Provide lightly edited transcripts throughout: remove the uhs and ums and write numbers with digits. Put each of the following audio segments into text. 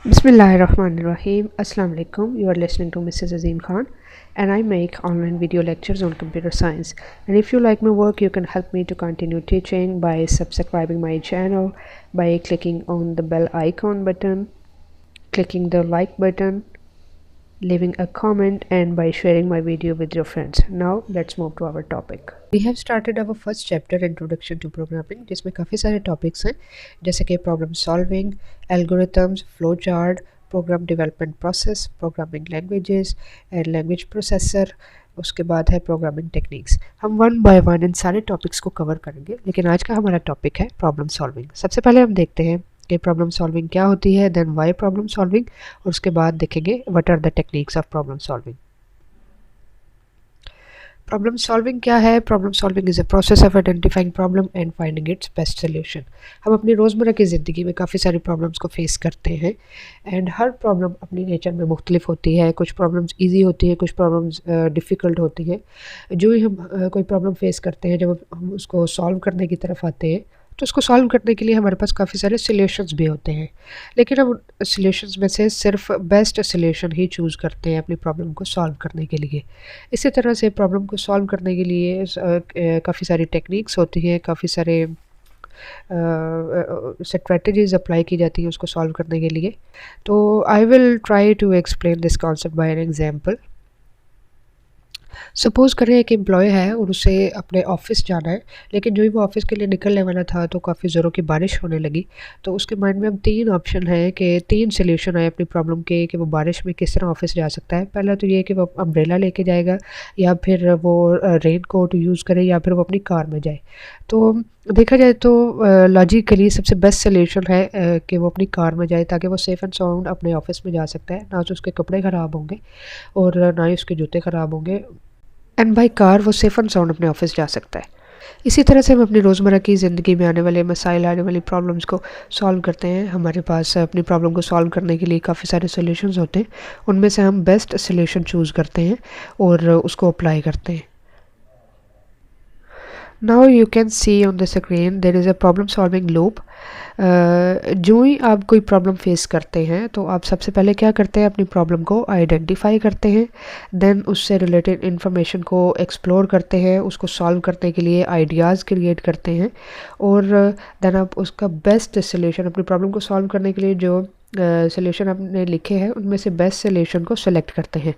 Bismillahirrahmanirrahim. Assalamu alaikum. You are listening to Mrs. Azim Khan, and I make online video lectures on computer science. And if you like my work, you can help me to continue teaching by subscribing my channel, by clicking on the bell icon button, clicking the like button, leaving a comment, and by sharing my video with your friends. Now let's move to our topic. We have started our first chapter, introduction to programming, जिसमें काफ़ी सारे topics हैं जैसे कि problem solving, algorithms, flow chart, program development process, programming languages and language processor. उसके बाद है programming techniques. हम वन बाय वन इन सारे टॉपिक्स को कवर करेंगे, लेकिन आज का हमारा टॉपिक है प्रॉब्लम सॉल्विंग। सबसे पहले हम देखते हैं कि प्रॉब्लम सॉल्विंग क्या होती है, देन वाई प्रॉब्लम सॉल्विंग, और उसके बाद देखेंगे what are the techniques of problem solving. Problem solving क्या है? Problem solving is a process of identifying problem and finding its best solution. हम अपनी रोज़मर्रा की ज़िंदगी में काफ़ी सारी प्रॉब्लम्स को फेस करते हैं, एंड हर प्रॉब्लम अपनी नेचर में मुख्तलिफ होती है। कुछ प्रॉब्लम्स ईजी होती है, कुछ प्रॉब्लम्स डिफ़िकल्ट होती है। जो ही हम कोई प्रॉब्लम फेस करते हैं, जब हम उसको सॉल्व करने की तरफ आते हैं, तो उसको सॉल्व करने के लिए हमारे पास काफ़ी सारे सॉल्यूशंस भी होते हैं, लेकिन हम सॉल्यूशंस में से सिर्फ बेस्ट सॉल्यूशन ही चूज़ करते हैं अपनी प्रॉब्लम को सॉल्व करने के लिए। इसी तरह से प्रॉब्लम को सॉल्व करने के लिए काफ़ी सारी टेक्निक्स होती हैं, काफ़ी सारे स्ट्रेटजीज अप्लाई की जाती हैं उसको सॉल्व करने के लिए। तो I will try to explain this concept by an example. Suppose करें एक एम्प्लॉय है और उसे अपने ऑफ़िस जाना है, लेकिन जो ही वो ऑफ़िस के लिए निकलने वाला था तो काफ़ी ज़ोरों की बारिश होने लगी। तो उसके माइंड में अब 3 ऑप्शन है कि 3 सॉल्यूशन आए अपनी प्रॉब्लम के कि वो बारिश में किस तरह ऑफ़िस जा सकता है। पहला तो ये है कि वो अम्ब्रेला लेके जाएगा, या फिर वो रेन कोट यूज़ करे, या फिर वो अपनी कार में जाए। तो देखा जाए तो लॉजिकली सबसे बेस्ट सॉल्यूशन है कि वो अपनी कार में जाए, ताकि वो सेफ़ एंड साउंड अपने ऑफ़िस में जा सकता है। ना तो उसके कपड़े ख़राब होंगे और ना ही उसके जूते ख़राब होंगे, एंड बाई कार वो सेफ़ एंड साउंड अपने ऑफिस जा सकता है। इसी तरह से हम अपनी रोज़मर्रा की ज़िंदगी में आने वाले मसाइल, आने वाली प्रॉब्लम्स को सॉल्व करते हैं। हमारे पास अपनी प्रॉब्लम को सॉल्व करने के लिए काफ़ी सारे सॉल्यूशंस होते हैं, उनमें से हम बेस्ट सॉल्यूशन चूज़ करते हैं और उसको अप्लाई करते हैं। Now you can see on the screen there is a problem solving loop। जो ही आप कोई प्रॉब्लम फेस करते हैं तो आप सबसे पहले क्या करते हैं, अपनी प्रॉब्लम को आइडेंटिफाई करते हैं, देन उससे रिलेटेड इन्फॉर्मेशन को एक्सप्लोर करते हैं, उसको सॉल्व करने के लिए आइडियाज़ क्रिएट करते हैं, और देन आप उसका बेस्ट सॉल्यूशन अपनी प्रॉब्लम को सॉल्व करने के लिए जो सॉल्यूशन आपने लिखे हैं उनमें से बेस्ट सॉल्यूशन को सेलेक्ट करते हैं।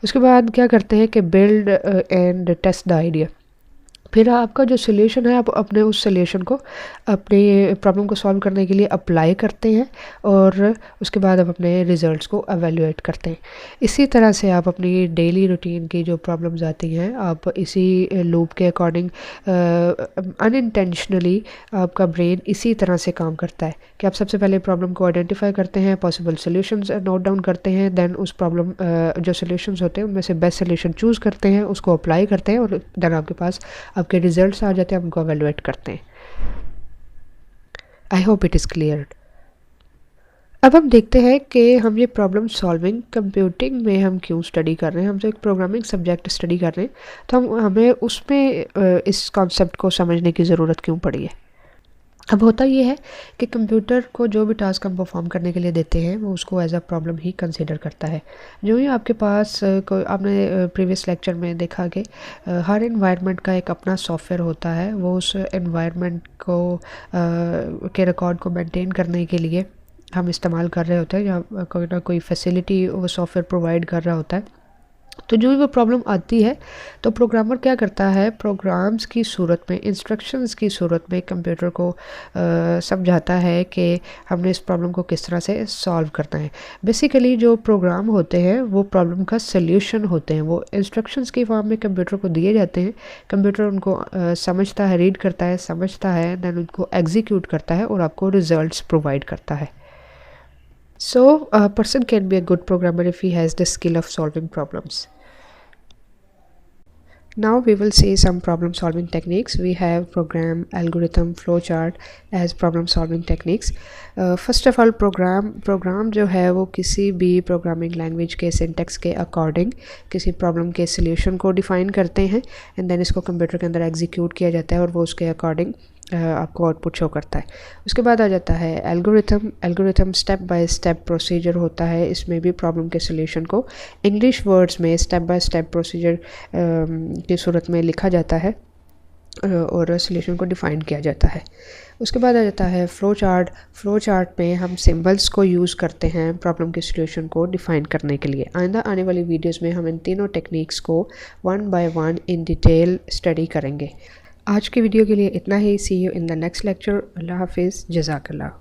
उसके बाद क्या करते हैं कि build and test the idea. फिर आपका जो सॉल्यूशन है, आप अपने उस सॉल्यूशन को अपनी प्रॉब्लम को सॉल्व करने के लिए अप्लाई करते हैं, और उसके बाद आप अपने रिज़ल्ट्स को एवेलुएट करते हैं। इसी तरह से आप अपनी डेली रूटीन की जो प्रॉब्लम्स आती हैं, आप इसी लूप के अकॉर्डिंग अनइंटेंशनली आपका ब्रेन इसी तरह से काम करता है कि आप सबसे पहले प्रॉब्लम को आइडेंटिफाई करते हैं, पॉसिबल सॉल्यूशंस नोट डाउन करते हैं, देन उस प्रॉब्लम जो सॉल्यूशंस होते हैं उनमें से बेस्ट सॉल्यूशन चूज़ करते हैं, उसको अप्लाई करते हैं, और देन आपके पास आपके रिजल्ट्स आ जाते हैं, उनको एवेलुएट करते हैं। I hope it is clear. अब हम देखते हैं कि हम ये प्रॉब्लम सॉल्विंग कंप्यूटिंग में हम क्यों स्टडी कर रहे हैं। हम जो एक प्रोग्रामिंग सब्जेक्ट स्टडी कर रहे हैं, तो हमें उसमें इस कॉन्सेप्ट को समझने की ज़रूरत क्यों पड़ी है। अब होता ये है कि कंप्यूटर को जो भी टास्क हम परफॉर्म करने के लिए देते हैं, वो उसको एज अ प्रॉब्लम ही कंसिडर करता है। जो ही आपके पास कोई, आपने प्रीवियस लेक्चर में देखा कि हर एनवायरनमेंट का एक अपना सॉफ्टवेयर होता है। वो उस एनवायरनमेंट को के रिकॉर्ड को मेंटेन करने के लिए हम इस्तेमाल कर रहे होते हैं, या कोई ना कोई फैसिलिटी वो सॉफ्टवेयर प्रोवाइड कर रहा होता है। तो जो भी वो प्रॉब्लम आती है, तो प्रोग्रामर क्या करता है, प्रोग्राम्स की सूरत में, इंस्ट्रक्शंस की सूरत में कंप्यूटर को समझाता है कि हमने इस प्रॉब्लम को किस तरह से सॉल्व करना है। बेसिकली जो प्रोग्राम होते हैं वो प्रॉब्लम का सल्यूशन होते हैं, वो इंस्ट्रक्शंस की फॉर्म में कंप्यूटर को दिए जाते हैं। कंप्यूटर उनको समझता है, रीड करता है, समझता है, देन उनको एग्जीक्यूट करता है और आपको रिजल्ट्स प्रोवाइड करता है। So a person can be a good programmer if he has the skill of solving problems. Now we will see some problem solving techniques. We have program, algorithm, flowchart as problem solving techniques. First of all, program जो है वो किसी भी programming language के syntax के according किसी problem के solution को डिफाइन करते हैं, एंड देन इसको कंप्यूटर के अंदर एग्जीक्यूट किया जाता है और वो उसके अकॉर्डिंग आपको आउटपुट शो करता है। उसके बाद आ जाता है algorithm. Algorithm step by step procedure होता है, इसमें भी प्रॉब्लम के सोल्यूशन को इंग्लिश वर्ड्स में स्टेप बाय स्टेप प्रोसीजर की सूरत में लिखा जाता है और सोल्यूशन को डिफ़ाइन किया जाता है। उसके बाद आ जाता है फ़्लो चार्ट। फ़्लो चार्ट में हम सिंबल्स को यूज़ करते हैं प्रॉब्लम के सोल्यूशन को डिफ़ाइन करने के लिए। आइंदा आने वाली वीडियोस में हम इन तीनों टेक्निक्स को one by one in detail study करेंगे। आज की वीडियो के लिए इतना ही। See you in the next lecture. अल्लाह हाफिज़। जज़ाकल्लाह।